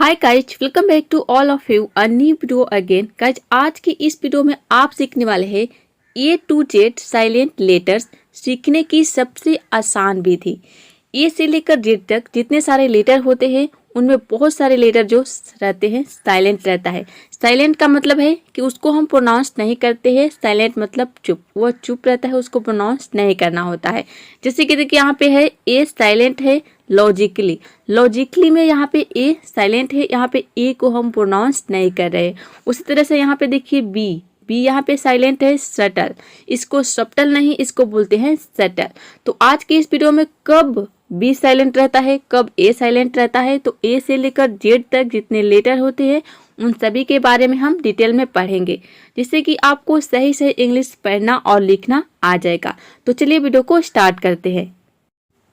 Hi guys, welcome back to all of you a new video again. Guys, आज की इस video में आप सीखने वाले हैं A to Z silent letters सीखने की सबसे आसान विधि। ए से लेकर जेड तक जितने सारे लेटर होते हैं उनमें बहुत सारे लेटर जो रहते हैं साइलेंट रहता है। साइलेंट का मतलब है कि उसको हम प्रोनाउंस नहीं करते हैं। साइलेंट मतलब चुप, वो चुप रहता है, उसको प्रोनाउंस नहीं करना होता है। जैसे कि देखिए यहाँ पे है ए साइलेंट है लॉजिकली। लॉजिकली में यहाँ पे ए साइलेंट है, यहाँ पे ए को हम प्रोनाउंस नहीं कर रहे। उसी तरह से यहाँ पे देखिए बी यहाँ पे साइलेंट है सटल। इसको सटल नहीं, इसको बोलते हैं सटल। तो आज की इस वीडियो में कब बी साइलेंट रहता है, कब ए साइलेंट रहता है, तो ए से लेकर जेड तक जितने लेटर होते हैं उन सभी के बारे में हम डिटेल में पढ़ेंगे, जिससे कि आपको सही से इंग्लिश पढ़ना और लिखना आ जाएगा। तो चलिए वीडियो को स्टार्ट करते हैं।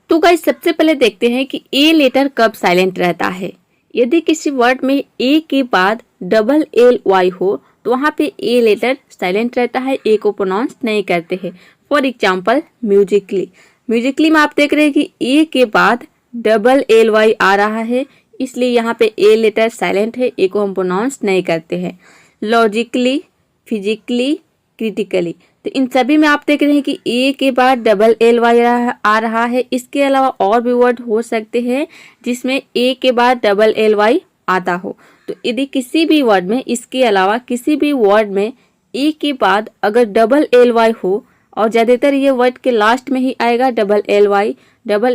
तो गाइस, सबसे पहले देखते हैं कि ए लेटर कब साइलेंट रहता है। यदि किसी वर्ड में ए के बाद डबल एल वाई हो तो वहाँ पे ए लेटर साइलेंट रहता है, ए को प्रोनाउंस नहीं करते हैं। For example Musically. म्यूजिकली में आप देख रहे हैं कि ए के बाद डबल एल वाई आ रहा है, इसलिए यहाँ पे ए लेटर साइलेंट है, ए को हम प्रोनाउंस नहीं करते हैं। लॉजिकली, फिजिकली, क्रिटिकली, तो इन सभी में आप देख रहे हैं कि ए के बाद डबल एल वाई आ रहा है। इसके अलावा और भी वर्ड हो सकते हैं जिसमें ए के बाद डबल एल वाई आता हो। तो यदि किसी भी वर्ड में, इसके अलावा किसी भी वर्ड में ए के बाद अगर डबल एल वाई हो, और ज़्यादातर ये वर्ड के लास्ट में ही आएगा डबल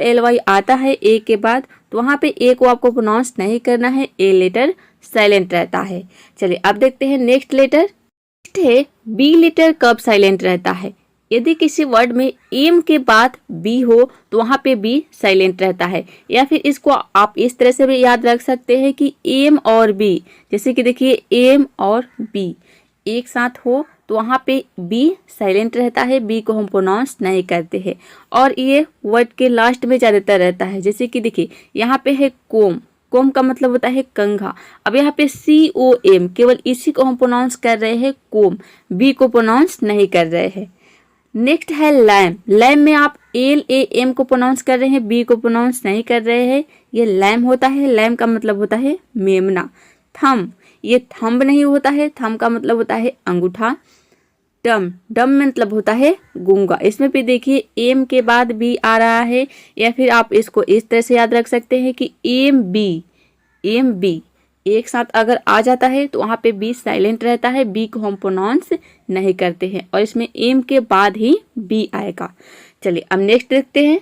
एल वाई आता है ए के बाद, तो वहाँ पे ए को आपको प्रोनाउंस नहीं करना है, ए लेटर साइलेंट रहता है। चलिए अब देखते हैं नेक्स्ट लेटर है बी लेटर कब साइलेंट रहता है। यदि किसी वर्ड में एम के बाद बी हो तो वहाँ पे बी साइलेंट रहता है। या फिर इसको आप इस तरह से भी याद रख सकते हैं कि एम और बी, जैसे कि देखिए एम और बी एक साथ हो तो वहाँ पे बी साइलेंट रहता है, बी को हम प्रोनाउंस नहीं करते हैं। और ये वर्ड के लास्ट में ज़्यादातर रहता है। जैसे कि देखिए यहाँ पे है कोम, कोम का मतलब होता है कंघा। अब यहाँ पे COM, केवल इसी को हम प्रोनाउंस कर रहे हैं कोम, बी को प्रोनाउंस नहीं कर रहे हैं। नेक्स्ट है लैम। लैम में आप LAM को प्रोनाउंस कर रहे हैं, बी को प्रोनाउंस नहीं कर रहे हैं, ये लैम होता है। लैम का मतलब होता है मेमना। थम, ये थंब नहीं होता है, थम का मतलब होता है अंगूठा। डम, डम में मतलब होता है गूंगा। इसमें भी देखिए एम के बाद बी आ रहा है, या फिर आप इसको इस तरह से याद रख सकते हैं कि एम बी एक साथ अगर आ जाता है तो वहाँ पे बी साइलेंट रहता है, बी को हम प्रोनाउंस नहीं करते हैं, और इसमें एम के बाद ही बी आएगा। चलिए अब नेक्स्ट देखते हैं।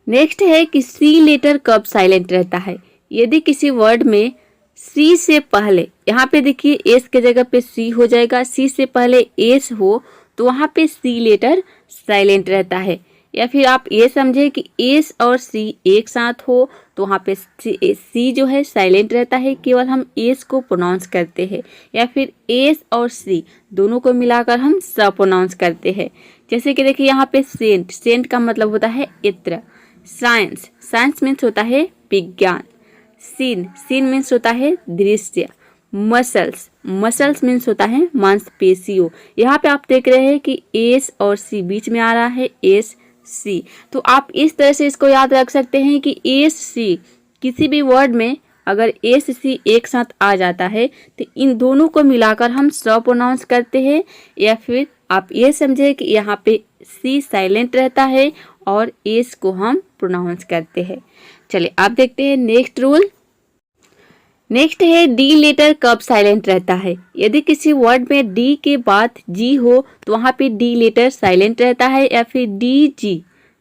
नेक्स्ट है कि सी लेटर कब साइलेंट रहता है। यदि किसी वर्ड में सी से पहले, यहाँ पे देखिए एस के जगह पे सी हो जाएगा, सी से पहले एस हो तो वहाँ पे सी लेटर साइलेंट रहता है। या फिर आप ये समझे कि एस और सी एक साथ हो तो वहाँ पे सी जो है साइलेंट रहता है, केवल हम एस को प्रोनाउंस करते हैं। या फिर एस और सी दोनों को मिलाकर हम स प्रोनाउंस करते हैं। जैसे कि देखिए यहाँ पे सेंट, सेंट का मतलब होता है इत्र। साइंस, साइंस मीन्स होता है विज्ञान। सीन, सीन मीन्स होता है दृश्य। मसल्स, मसल्स मीन्स होता है मांसपेशियों। यहाँ पे आप देख रहे हैं कि एस और सी बीच में आ रहा है, एस सी। तो आप इस तरह से इसको याद रख सकते हैं कि एस सी, किसी भी वर्ड में अगर एस सी एक साथ आ जाता है तो इन दोनों को मिलाकर हम स प्रोनाउंस करते हैं। या फिर आप ये समझे कि यहाँ पे सी साइलेंट रहता है और एस को हम प्रोनाउंस करते हैं। चलिए आप देखते हैं नेक्स्ट रूल। नेक्स्ट है डी लेटर कब साइलेंट रहता है। यदि किसी वर्ड में डी के बाद जी हो तो वहाँ पे डी लेटर साइलेंट रहता है। या फिर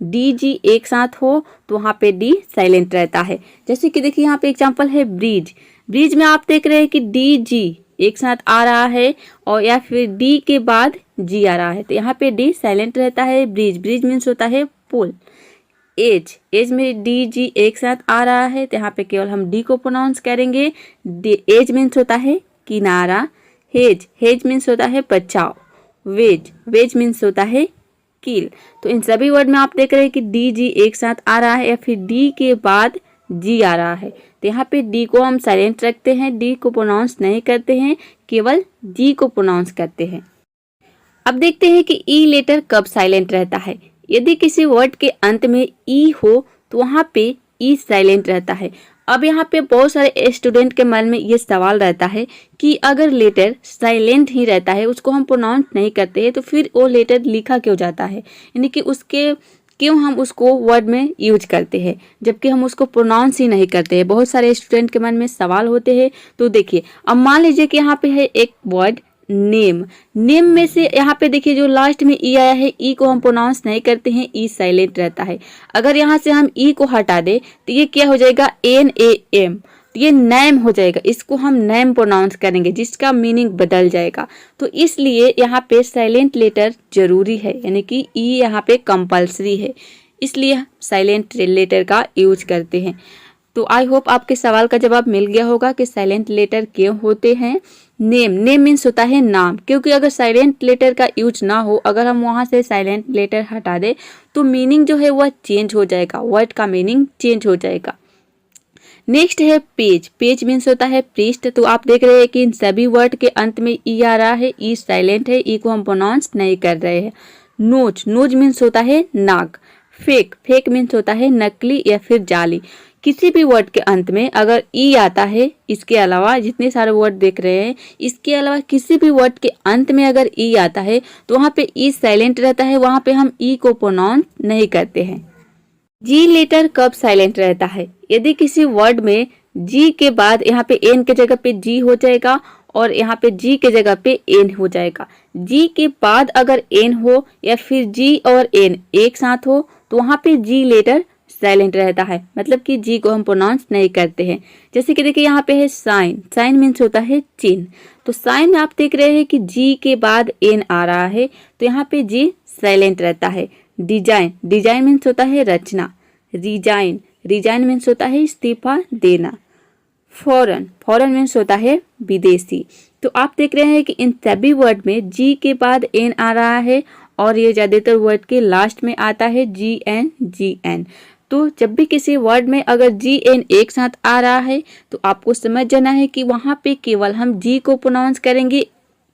डी जी एक साथ हो तो वहाँ पे डी साइलेंट रहता है। जैसे कि देखिए यहाँ पे एग्जांपल है ब्रिज। ब्रिज में आप देख रहे हैं कि डी जी एक साथ आ रहा है, और या फिर डी के बाद जी आ रहा है तो यहाँ पे डी साइलेंट रहता है। ब्रिज, ब्रिज मीन्स होता है पुल। एज, एज में डी जी एक साथ आ रहा है तो यहाँ पे केवल हम डी को प्रोनाउंस करेंगे। एज मीन्स होता है किनारा। हेज, हेज मीन्स होता है बचाव। वेज, वेज मीन्स होता है कील। तो इन सभी वर्ड में आप देख रहे हैं कि डी जी एक साथ आ रहा है, या फिर डी के बाद जी आ रहा है तो यहाँ पे डी को हम साइलेंट रखते हैं, डी को प्रोनाउंस नहीं करते हैं, केवल जी को प्रोनाउंस करते हैं। अब देखते हैं कि ई लेटर कब साइलेंट रहता है। यदि किसी वर्ड के अंत में ई हो तो वहाँ पे ई साइलेंट रहता है। अब यहाँ पे बहुत सारे स्टूडेंट के मन में ये सवाल रहता है कि अगर लेटर साइलेंट ही रहता है, उसको हम प्रोनाउंस नहीं करते हैं, तो फिर वो लेटर लिखा क्यों जाता है, यानी कि उसके क्यों हम उसको वर्ड में यूज करते हैं जबकि हम उसको प्रोनाउंस ही नहीं करते हैं। बहुत सारे स्टूडेंट के मन में सवाल होते हैं। तो देखिए, अब मान लीजिए कि यहाँ पे है एक वर्ड नेम। नेम में से यहाँ पे देखिए जो लास्ट में ई आया है, ई को हम प्रोनाउंस नहीं करते हैं, ई साइलेंट रहता है। अगर यहाँ से हम ई को हटा दे तो ये क्या हो जाएगा, NAM, ये नैम हो जाएगा। इसको हम नैम प्रोनाउंस करेंगे जिसका मीनिंग बदल जाएगा। तो इसलिए यहाँ पे साइलेंट लेटर जरूरी है, यानी कि ई यहाँ पे कंपल्सरी है, इसलिए साइलेंट लेटर का यूज करते हैं। तो आई होप आपके सवाल का जवाब मिल गया होगा कि साइलेंट लेटर क्यों होते हैं। नेम मीन्स होता है नाम, क्योंकि अगर साइलेंट लेटर का यूज ना हो, अगर हम वहां से साइलेंट लेटर हटा दे तो मीनिंग जो है वह चेंज हो जाएगा, वर्ड का मीनिंग चेंज हो जाएगा। नेक्स्ट है पेज। पेज मीन्स होता है पृष्ठ। तो आप देख रहे हैं कि इन सभी वर्ड के अंत में ई आ रहा है, ई साइलेंट है, ई को हम प्रोनाउंस नहीं कर रहे हैं। नोज मीन्स होता है नाक। फेक मीन्स होता है नकली या फिर जाली। किसी भी वर्ड के अंत में अगर ई आता है, इसके अलावा जितने सारे वर्ड देख रहे हैं, इसके अलावा किसी भी वर्ड के अंत में अगर ई आता है तो वहाँ पे ई साइलेंट रहता है, वहाँ पे हम ई को प्रोनाउंस नहीं करते हैं। जी लेटर कब साइलेंट रहता है, यदि किसी वर्ड में जी के बाद यहाँ पे एन के जगह पे जी हो जाएगा और यहाँ पे जी के जगह पे एन हो जाएगा। जी के बाद अगर एन हो या फिर जी और एन एक साथ हो तो वहाँ पे जी लेटर साइलेंट रहता है, मतलब कि जी को हम प्रोनाउंस नहीं करते हैं। जैसे कि देखिए यहाँ पे है साइन मीन्स होता है चिन्ह। तो साइन में आप देख रहे हैं कि जी के बाद एन आ रहा है, तो यहाँ पे जी साइलेंट रहता है। डिजाइन मीन्स होता है रचना। रिजाइन मीन्स होता है इस्तीफा देना। फॉरेन मीन्स होता है विदेशी। तो आप देख रहे हैं कि इन सभी वर्ड में जी के बाद एन आ रहा है और ये ज्यादातर वर्ड के लास्ट में आता है GN। तो जब भी किसी वर्ड में अगर GN एक साथ आ रहा है तो आपको समझ जाना है कि वहां पे केवल हम जी को प्रोनाउंस करेंगे,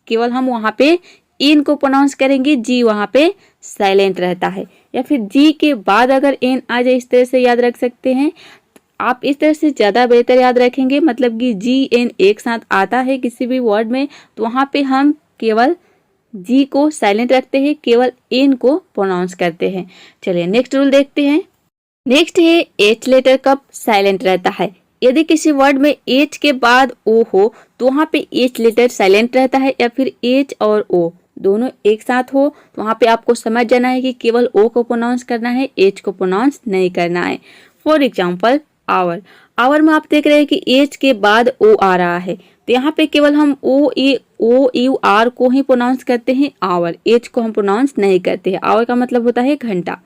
केवल हम वहां पे एन को प्रोनाउंस करेंगे, जी वहां पे साइलेंट रहता है। या फिर जी के बाद अगर एन आ जाए, इस तरह से याद रख सकते हैं आप, इस तरह से ज्यादा बेहतर याद रखेंगे। मतलब कि GN एक साथ आता है किसी भी वर्ड में तो वहां पे हम केवल जी को साइलेंट रखते हैं, केवल एन को प्रोनाउंस करते हैं। चलिए नेक्स्ट रूल देखते हैं। नेक्स्ट है एच लेटर कब साइलेंट रहता है। यदि किसी वर्ड में एच के बाद ओ हो तो वहाँ पे एच लेटर साइलेंट रहता है, या फिर एच और ओ दोनों एक साथ हो तो वहाँ पे आपको समझ जाना है कि केवल ओ को प्रोनाउंस करना है, एच को प्रोनाउंस नहीं करना है। फॉर एग्जाम्पल आवर में आप देख रहे हैं कि एच के बाद ओ आ रहा है, तो यहाँ पे केवल हम OUR को ही प्रोनाउंस करते हैं, आवर, एच को हम प्रोनाउंस नहीं करते हैं। आवर का मतलब होता है घंटा।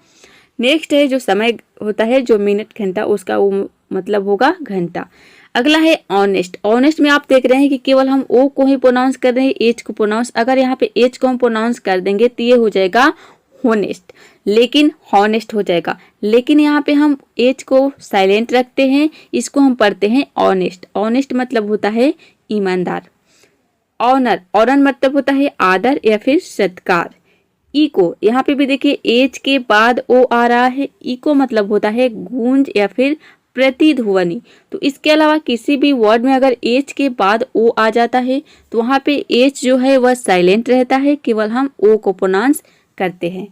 नेक्स्ट है जो समय होता है, जो मिनट घंटा, उसका वो मतलब होगा घंटा। अगला है ऑनेस्ट में आप देख रहे हैं कि केवल हम ओ को ही प्रोनाउंस कर रहे हैं, एच को प्रोनाउंस, अगर यहाँ पे एच को हम प्रोनाउंस कर देंगे तो ये हो जाएगा होनेस्ट, लेकिन हॉनेस्ट हो जाएगा। लेकिन यहाँ पे हम एच को साइलेंट रखते हैं, इसको हम पढ़ते हैं ऑनेस्ट मतलब होता है ईमानदार। ऑनर मतलब होता है आदर या फिर सत्कार। इको, यहाँ पे भी देखिए एच के बाद ओ आ रहा है, इको मतलब होता है गूंज या फिर प्रतिध्वनि। तो इसके अलावा किसी भी वर्ड में अगर एच के बाद ओ आ जाता है तो वहाँ पे एच जो है वह साइलेंट रहता है, केवल हम ओ को प्रोनाउंस करते हैं।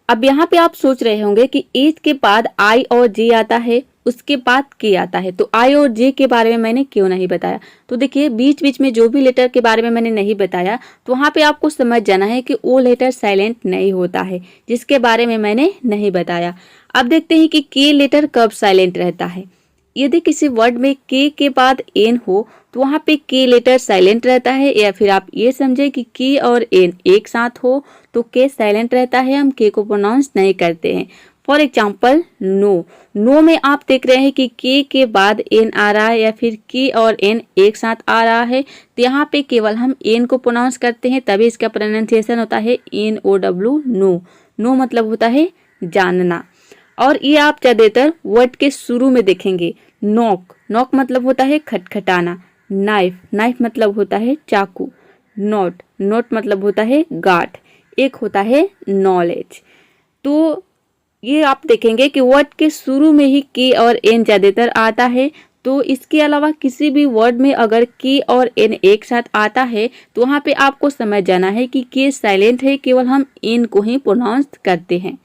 अब यहाँ पे आप सोच रहे होंगे कि एच के बाद आई और जे आता है, उसके बाद के आता है, तो आई और जे के बारे में मैंने क्यों नहीं बताया। तो देखिए बीच बीच में जो भी लेटर के बारे में मैंने नहीं बताया तो वहाँ पे आपको समझ जाना है कि वो लेटर साइलेंट नहीं होता है जिसके बारे में मैंने नहीं बताया। अब देखते हैं कि के लेटर कब साइलेंट रहता है। यदि किसी वर्ड में के बाद एन हो तो वहाँ पे के लेटर साइलेंट रहता है, या फिर आप ये समझे कि के और एन एक साथ हो तो के साइलेंट रहता है, हम के को प्रोनाउंस नहीं करते हैं। फॉर एग्जाम्पल नो में आप देख रहे हैं कि के बाद एन आ रहा है, या फिर के और एन एक साथ आ रहा है, तो यहाँ पे केवल हम एन को प्रोनाउंस करते हैं, तभी इसका प्रोनाउंसिएशन होता है NOW, नो मतलब होता है जानना। और ये आप ज्यादातर वर्ड के शुरू में देखेंगे। नॉक मतलब होता है खटखटाना। नाइफ मतलब होता है चाकू। नोट मतलब होता है गाठ। एक होता है नॉलेज। तो ये आप देखेंगे कि वर्ड के शुरू में ही के और एन ज्यादातर आता है, तो इसके अलावा किसी भी वर्ड में अगर के और एन एक साथ आता है तो वहाँ पे आपको समझ जाना है कि के साइलेंट है, केवल हम एन को ही प्रोनाउंस करते हैं।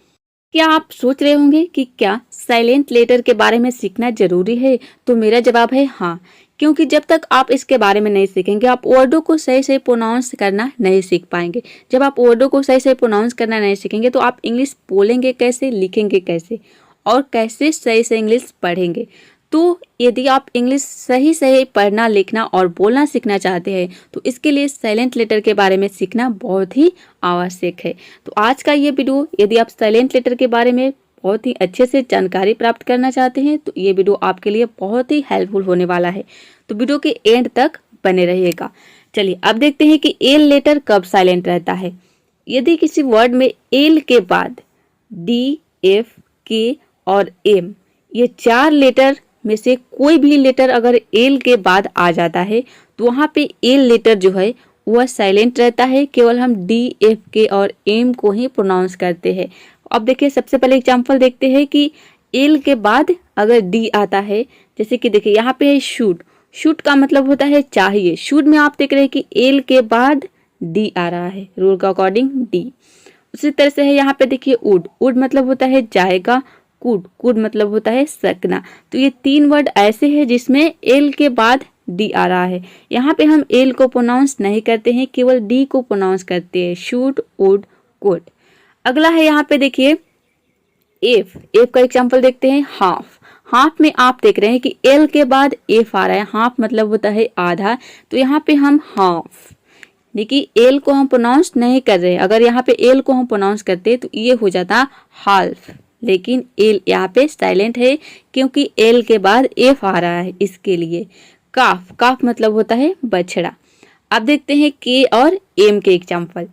क्या आप सोच रहे होंगे कि क्या साइलेंट लेटर के बारे में सीखना जरूरी है? तो मेरा जवाब है हाँ, क्योंकि जब तक आप इसके बारे में नहीं सीखेंगे आप वर्डों को सही सही प्रोनाउंस करना नहीं सीख पाएंगे। जब आप वर्डों को सही सही प्रोनाउंस करना नहीं सीखेंगे तो आप इंग्लिश बोलेंगे कैसे, लिखेंगे कैसे और कैसे सही से इंग्लिश पढ़ेंगे। तो यदि आप इंग्लिश सही सही पढ़ना, लिखना और बोलना सीखना चाहते हैं तो इसके लिए साइलेंट लेटर के बारे में सीखना बहुत ही आवश्यक है। तो आज का ये वीडियो, यदि आप साइलेंट लेटर के बारे में बहुत ही अच्छे से जानकारी प्राप्त करना चाहते हैं तो ये वीडियो आपके लिए बहुत ही हेल्पफुल होने वाला है। तो वीडियो के एंड तक बने रहिएगा। चलिए अब देखते हैं कि एल लेटर कब साइलेंट रहता है। यदि किसी वर्ड में एल के बाद डी, एफ, के और एम ये 4 लेटर में से कोई भी लेटर अगर एल के बाद आ जाता है तो वहाँ पे एल लेटर जो है वह साइलेंट रहता है, केवल हम डी, एफ, के और एम को ही प्रोनाउंस करते हैं। अब देखिए सबसे पहले एग्जांपल देखते हैं कि एल के बाद अगर डी आता है, जैसे कि देखिए यहाँ पे है शूट। शूट का मतलब होता है चाहिए। शूट में आप देख रहे हैं कि एल के बाद डी आ रहा है, रूल का अकॉर्डिंग डी। उसी तरह से है यहाँ पे देखिए वुड। वुड मतलब होता है जाएगा। कुड, कुड मतलब होता है सकना। तो ये 3 वर्ड ऐसे हैं जिसमें एल के बाद डी आ रहा है। यहाँ पे हम एल को प्रोनाउंस नहीं करते हैं, केवल डी को प्रोनाउंस करते हैं, शूट, वुड, कुड। अगला है यहाँ पे देखिए एफ। एफ का एग्जांपल देखते हैं हाफ। हाफ में आप देख रहे हैं कि एल के बाद एफ आ रहा है। हाफ मतलब होता है आधा, तो यहाँ पे हम हाफ, देखिए एल को हम प्रोनाउंस नहीं कर रहे हैं। अगर यहाँ पे एल को हम प्रोनाउंस करते तो ये हो जाता हाल्फ, लेकिन एल यहाँ पे साइलेंट है क्योंकि एल के बाद एफ आ रहा है, इसके लिए। काफ, काफ मतलब होता है बछड़ा। अब देखते हैं के और एम के एग्जांपल।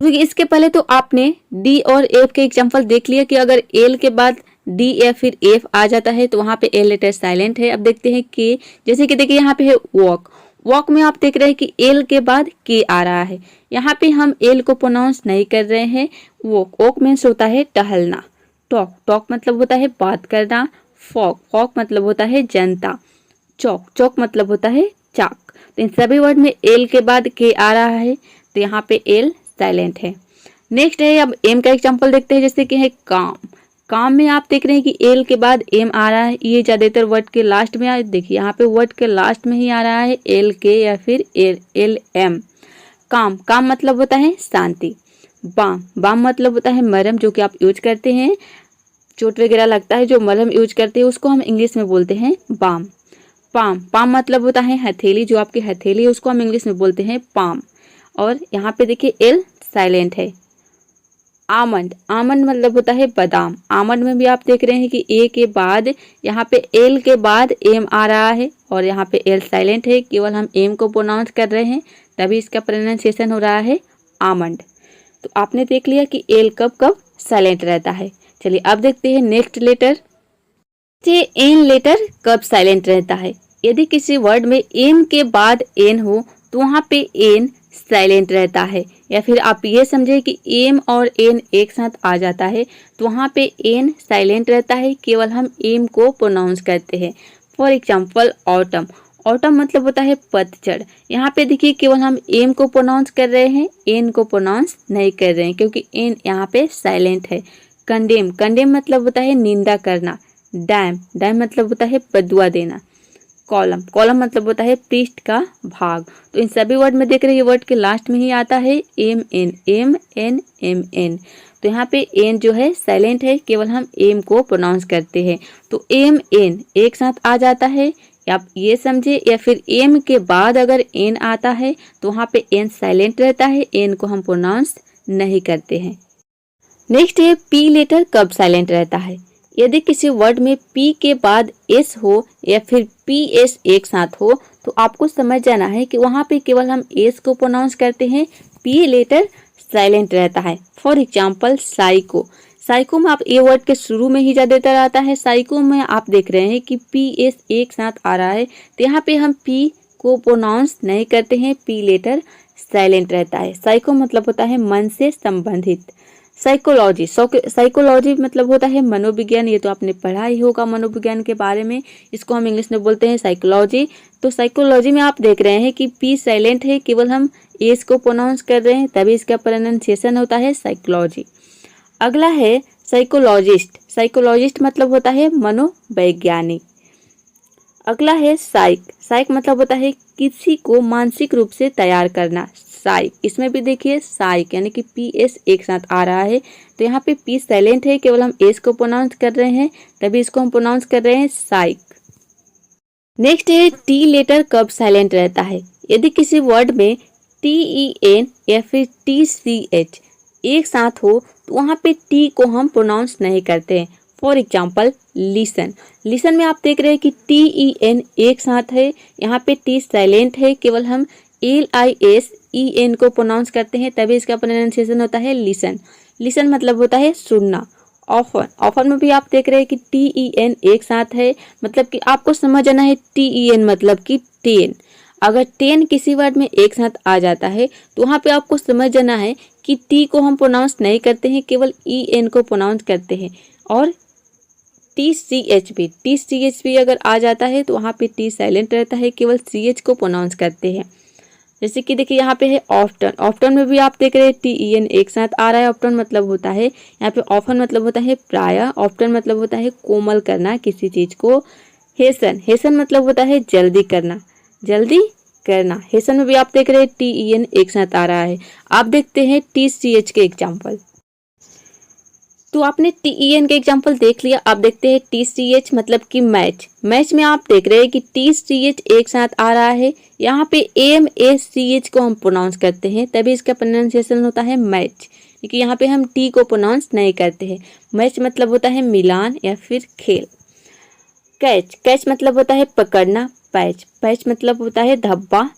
क्योंकि इसके पहले तो आपने डी और एफ के एग्जांपल देख लिया कि अगर एल के बाद डी या फिर एफ आ जाता है तो वहाँ पे एल लेटर साइलेंट है। अब देखते हैं के, जैसे कि देखिए यहाँ पे है वॉक। वॉक में आप देख रहे हैं कि एल के बाद के आ रहा है। यहाँ पे हम एल को प्रोनाउंस नहीं कर रहे हैं। वॉक, वॉक मीन्स होता है टहलना। टॉक, टॉक मतलब होता है बात करना। फॉक, फॉक मतलब होता है जनता। चौक, चौक मतलब होता है चाक। तो इन सभी वर्ड में एल के बाद के आ रहा है तो यहाँ पे एल साइलेंट है। नेक्स्ट है, अब एम का एग्जांपल देखते हैं, जैसे कि है काम। काम में आप देख रहे हैं कि एल के बाद एम आ रहा है। ये ज्यादातर वर्ड के लास्ट में देखिए यहाँ पे वर्ड के लास्ट में ही आ रहा है एल के या फिर एल एम। काम, काम मतलब होता है शांति। बाम, बाम मतलब होता है मरहम, जो कि आप यूज करते हैं, चोट वगैरह लगता है जो मरहम यूज करते हैं उसको हम इंग्लिश में बोलते हैं बाम। पाम, पाम मतलब होता है हथेली, जो आपकी हथेली है उसको हम इंग्लिश में बोलते हैं पाम। और यहाँ पे देखिए एल साइलेंट है। आमंड, आमंड मतलब होता है बादाम। आमंड में भी आप देख रहे हैं कि ए के बाद यहाँ पे एल के बाद एम आ रहा है और यहाँ पे एल साइलेंट है, केवल हम एम को प्रोनाउंस कर रहे हैं, तभी इसका प्रोनाउंसिएशन हो रहा है आमंड। तो आपने देख लिया कि एल कब कब साइलेंट रहता है। चलिए अब देखते हैं नेक्स्ट लेटर। एन लेटर कब साइलेंट रहता है। यदि किसी वर्ड में एम के बाद एन हो तो वहाँ पे एन साइलेंट रहता है, या फिर आप ये समझे कि एम और एन एक साथ आ जाता है तो वहाँ पे एन साइलेंट रहता है, केवल हम एम को प्रोनाउंस करते हैं। For example autumn. ऑटम मतलब होता है पतझड़। यहाँ पे देखिए केवल हम एम को प्रोनाउंस कर रहे हैं, एन को प्रोनाउंस नहीं कर रहे हैं क्योंकि एन यहाँ पे साइलेंट है। कंडेम, कंडेम मतलब होता है निंदा करना। डैम, डैम मतलब होता है बदुआ देना। कॉलम, कॉलम मतलब होता है पृष्ठ का भाग। तो इन सभी वर्ड में देख रहे हैं वर्ड के लास्ट में ही आता है M N, M N, M N. तो यहाँ पे एन जो है साइलेंट है, केवल हम एम को प्रोनाउंस करते हैं। तो एम एन एक साथ आ जाता है, आप ये समझे, या फिर एम के बाद अगर एन आता है तो वहाँ पे एन साइलेंट रहता है, एन को हम प्रोनाउंस नहीं करते हैं। नेक्स्ट है पी लेटर कब साइलेंट रहता है। यदि किसी वर्ड में पी के बाद एस हो या फिर पी एस एक साथ हो तो आपको समझ जाना है कि वहाँ पे केवल हम एस को प्रोनाउंस करते हैं, पी लेटर साइलेंट रहता है। For example psycho. साइको में आप ए वर्ड के शुरू में ही ज्यादातर आता है। साइको में आप देख रहे हैं कि पी एस एक साथ आ रहा है तो यहाँ पे हम पी को प्रोनाउंस नहीं करते हैं, पी लेटर साइलेंट रहता है। साइको मतलब होता है मन से संबंधित। साइकोलॉजी, साइकोलॉजी मतलब होता है मनोविज्ञान। ये तो आपने पढ़ा ही होगा मनोविज्ञान के बारे में, इसको हम इंग्लिश में बोलते हैं साइकोलॉजी। तो साइकोलॉजी में आप देख रहे हैं कि पी साइलेंट है, केवल हम एस को प्रोनाउंस कर रहे हैं तभी इसका प्रोनाउंसिएशन होता है साइकोलॉजी। अगला है साइकोलॉजिस्ट। साइकोलॉजिस्ट मतलब होता है मनोवैज्ञानिक। अगला है साइक। साइक मतलब होता है किसी को मानसिक रूप से तैयार करना, साइक। इसमें भी देखिए साइक यानी कि पी एस एक साथ आ रहा है, तो यहाँ पे पी साइलेंट है, केवल हम एस को प्रोनाउंस कर रहे हैं तभी इसको हम प्रोनाउंस कर रहे हैं साइक। नेक्स्ट है टी लेटर कब साइलेंट रहता है। यदि किसी वर्ड में टी ई एन या फिर टी सी एच एक साथ हो तो वहाँ पे टी को हम प्रोनाउंस नहीं करते हैं। For example listen. लिसन में आप देख रहे हैं कि टी ई एन एक साथ है, यहाँ पे टी साइलेंट है, केवल हम L I S E N को प्रोनाउंस करते हैं तभी इसका प्रोनाउंसिएशन होता है लिसन। लिसन मतलब होता है सुनना। ऑफन। ऑफन में भी आप देख रहे हैं कि टी ई एन एक साथ है, मतलब कि आपको समझ आना है टी ई एन मतलब कि 10। अगर 10 किसी वर्ड में एक साथ आ जाता है तो वहाँ पे आपको समझ जाना है कि टी को हम प्रोनाउंस नहीं करते हैं, केवल ई एन को प्रोनाउंस करते हैं। और टी सी एच भी अगर आ जाता है तो वहाँ पे टी साइलेंट रहता है, केवल सी एच को प्रोनाउंस करते हैं। जैसे कि देखिए यहाँ पे है ऑफ्टन। ऑफ्टन में भी आप देख रहे हैं टी ई एन एक साथ आ रहा है। ऑफ्टन मतलब होता है, यहाँ पे ऑफन मतलब होता है प्रायः। ऑफ्टन मतलब होता है कोमल करना किसी चीज को। हेसन। हेसन मतलब होता है जल्दी करना, जल्दी करना। हेसन में भी आप देख रहे हैं टी ई एन एक साथ आ रहा है। आप देखते हैं टी सी एच के एग्जाम्पल। तो आपने टी ई एन के एग्जाम्पल देख लिया। आप देखते हैं टी सी एच मतलब कि मैच। मैच में आप देख रहे हैं कि टी सी एच एक साथ आ रहा है, यहाँ पे एम ए सी एच को हम प्रोनाउंस करते हैं तभी इसका प्रोनाउंसिएशन होता है मैच, क्योंकि यहाँ पे हम टी को प्रोनाउंस नहीं करते हैं। मैच मतलब होता है मिलान या फिर खेल। कैच। कैच मतलब होता है पकड़ना। पैच। पैच मतलब होता है धब्बा।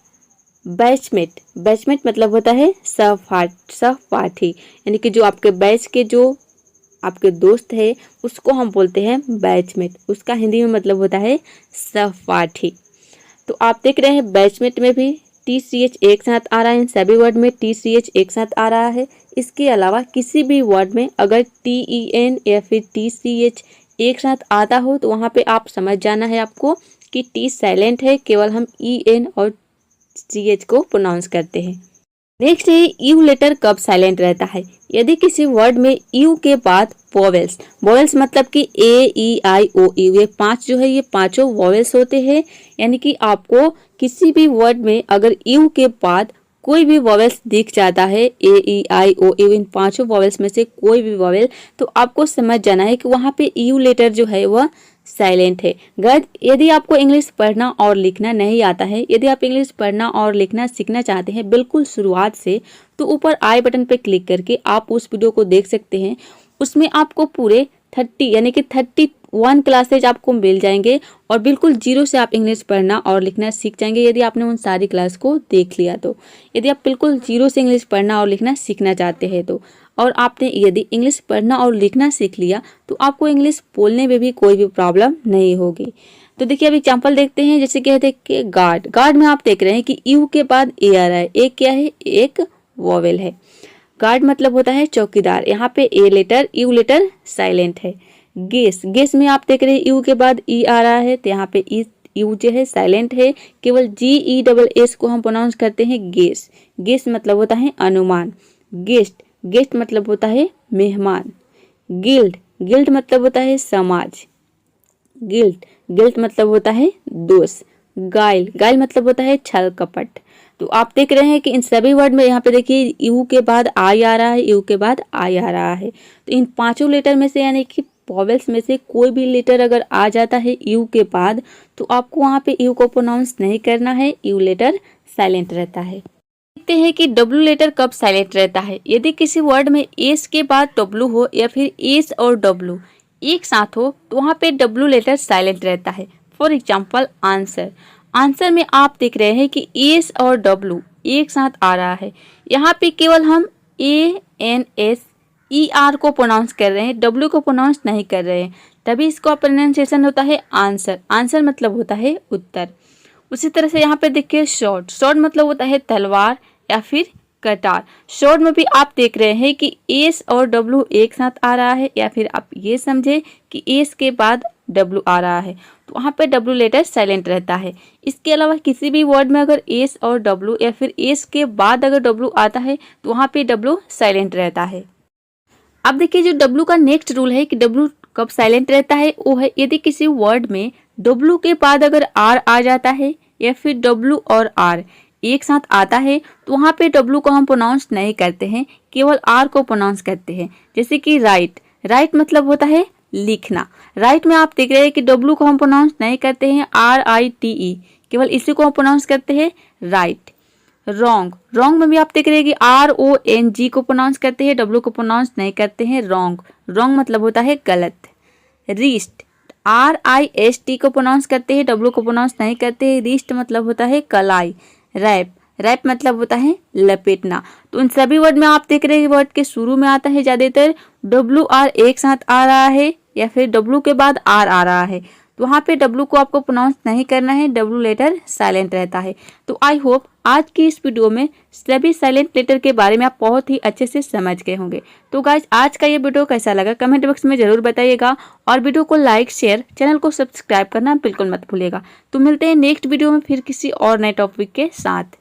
बैचमेट। बैचमेट मतलब होता है सहपाठी, यानी कि जो आपके बैच के जो आपके दोस्त है उसको हम बोलते हैं बैचमेट। उसका हिंदी में मतलब होता है सहपाठी। तो आप देख रहे हैं बैचमेट में भी टी सी एच एक साथ आ रहा है, इन सभी वर्ड में टी सी एच एक साथ आ रहा है। इसके अलावा किसी भी वर्ड में अगर टी ई एन या फिर टी सी एच एक साथ आता हो तो वहाँ पे आप समझ जाना है आपको कि टी साइलेंट है, केवल हम ई एन और सी एच को प्रोनाउंस करते हैं। नेक्स्ट है यू लेटर कब साइलेंट रहता है। यदि किसी वर्ड में यू के बाद वॉवेल्स, वॉवेल्स मतलब कि ए ई आई ओ यू, ये 5 जो है ये पांचों वॉवेल्स होते हैं, यानी कि आपको किसी भी वर्ड में अगर यू के बाद कोई भी वॉवेल्स दिख जाता है, ए ई आई ओ यू, इन पांचों वॉवेल्स में से कोई भी वॉवेल, तो आपको समझ जाना है कि वहाँ पे यू लेटर जो है वह साइलेंट है। गाइस, यदि आपको इंग्लिश पढ़ना और लिखना नहीं आता है, यदि आप इंग्लिश पढ़ना और लिखना सीखना चाहते हैं बिल्कुल शुरुआत से, तो ऊपर आई बटन पर क्लिक करके आप उस वीडियो को देख सकते हैं। उसमें आपको पूरे 30 यानी कि 31 क्लासेज आपको मिल जाएंगे और बिल्कुल जीरो से आप इंग्लिश पढ़ना और लिखना सीख जाएंगे यदि आपने उन सारी क्लास को देख लिया तो। यदि आप बिल्कुल जीरो से इंग्लिश पढ़ना और लिखना सीखना चाहते हैं तो, और आपने यदि इंग्लिश पढ़ना और लिखना सीख लिया तो आपको इंग्लिश बोलने में भी कोई भी प्रॉब्लम नहीं होगी। तो देखिए अब एग्जाम्पल देखते हैं। जैसे कहते हैं कि गार्ड। गार्ड में आप देख रहे हैं कि यू के बाद ए आ रहा है। एक क्या है? एक वॉवेल है। गार्ड मतलब होता है चौकीदार। यहाँ पे A letter U letter silent है। गेस। गेस में आप देख रहे हैं यू के बाद ई आ रहा है, तो यहाँ पे ई यू जो है साइलेंट है, केवल जी ई डबल एस को हम प्रोनाउंस करते हैं गेस। गेस मतलब होता है अनुमान। गेस्ट। गेस्ट मतलब होता है मेहमान। गिल्ड। गिल्ड मतलब होता है समाज। गिल्ट। गिल्ट मतलब होता है दोष। गाइल। गाइल मतलब होता है छल कपट। तो आप देख रहे हैं कि इन सभी वर्ड में यहाँ पे देखिए यू के बाद आई आ रहा है, यू के बाद आई आ रहा है। तो इन पांचों लेटर में से यानी कि वॉवेल्स में से कोई भी लेटर अगर आ जाता है यू के बाद तो आपको वहाँ पे यू को प्रोनाउंस नहीं करना है, यू लेटर साइलेंट रहता है। देखते हैं कि डब्ल्यू लेटर कब साइलेंट रहता है। यदि किसी वर्ड में एस के बाद डब्ल्यू हो या फिर एस और डब्ल्यू एक साथ हो तो वहाँ पे डब्ल्यू लेटर साइलेंट रहता है। For example answer. आंसर में आप देख रहे हैं कि एस और डब्ल्यू एक साथ आ रहा है, यहाँ पे केवल हम A N S E R को प्रोनाउंस कर रहे हैं, डब्ल्यू को प्रोनाउंस नहीं कर रहे हैं, तभी इसका प्रोनाउंसिएशन होता है आंसर। आंसर मतलब होता है उत्तर। उसी तरह से यहाँ पे देखिए शॉर्ट। शॉर्ट मतलब होता है तलवार या फिर कटार। शॉर्ट में भी आप देख रहे हैं कि एस और डब्ल्यू एक साथ आ रहा है, या फिर आप ये समझे कि एस के बाद डब्ल्यू आ रहा है, तो वहाँ पे डब्ल्यू लेटर साइलेंट रहता है। इसके अलावा किसी भी वर्ड में अगर एस और डब्ल्यू या फिर एस के बाद अगर डब्ल्यू आता है तो वहाँ पे डब्ल्यू साइलेंट रहता है। अब देखिए जो डब्ल्यू का नेक्स्ट रूल है कि डब्ल्यू कब साइलेंट रहता है, वो है यदि किसी वर्ड में डब्ल्यू के बाद अगर आर आ जाता है या फिर डब्ल्यू और आर एक साथ आता है तो वहाँ पे डब्ल्यू को हम प्रोनाउंस नहीं करते हैं, केवल आर को प्रोनाउंस करते हैं। जैसे कि राइट, राइट मतलब होता है लिखना। राइट में आप देख रहे हैं कि डब्ल्यू को हम प्रोनाउंस नहीं करते हैं, RITE, केवल इसी को हम प्रोनाउंस करते हैं राइट। रॉन्ग, रॉन्ग में भी आप देख रहे हैं कि RONG को प्रोनाउंस करते हैं, डब्ल्यू को प्रोनाउंस नहीं करते हैं, रॉन्ग। रॉन्ग मतलब होता है गलत। रिस्ट, RIST को प्रोनाउंस करते हैं, डब्ल्यू को प्रोनाउंस नहीं करते हैं, रिस्ट मतलब होता है कलाई। रैप, रैप मतलब होता है लपेटना। तो इन सभी वर्ड में आप देख रहे हैं वर्ड के शुरू में आता है ज्यादातर WR एक साथ आ रहा है या फिर डब्ल्यू के बाद आर आ रहा है, तो वहाँ पे डब्ल्यू को आपको प्रोनाउंस नहीं करना है, डब्ल्यू लेटर साइलेंट रहता है। तो आई होप आज की इस वीडियो में सभी साइलेंट लेटर के बारे में आप बहुत ही अच्छे से समझ गए होंगे। तो गाइज आज का ये वीडियो कैसा लगा कमेंट बॉक्स में जरूर बताइएगा, और वीडियो को लाइक शेयर चैनल को सब्सक्राइब करना बिल्कुल मत भूलिएगा। तो मिलते हैं नेक्स्ट वीडियो में फिर किसी और नए टॉपिक के साथ।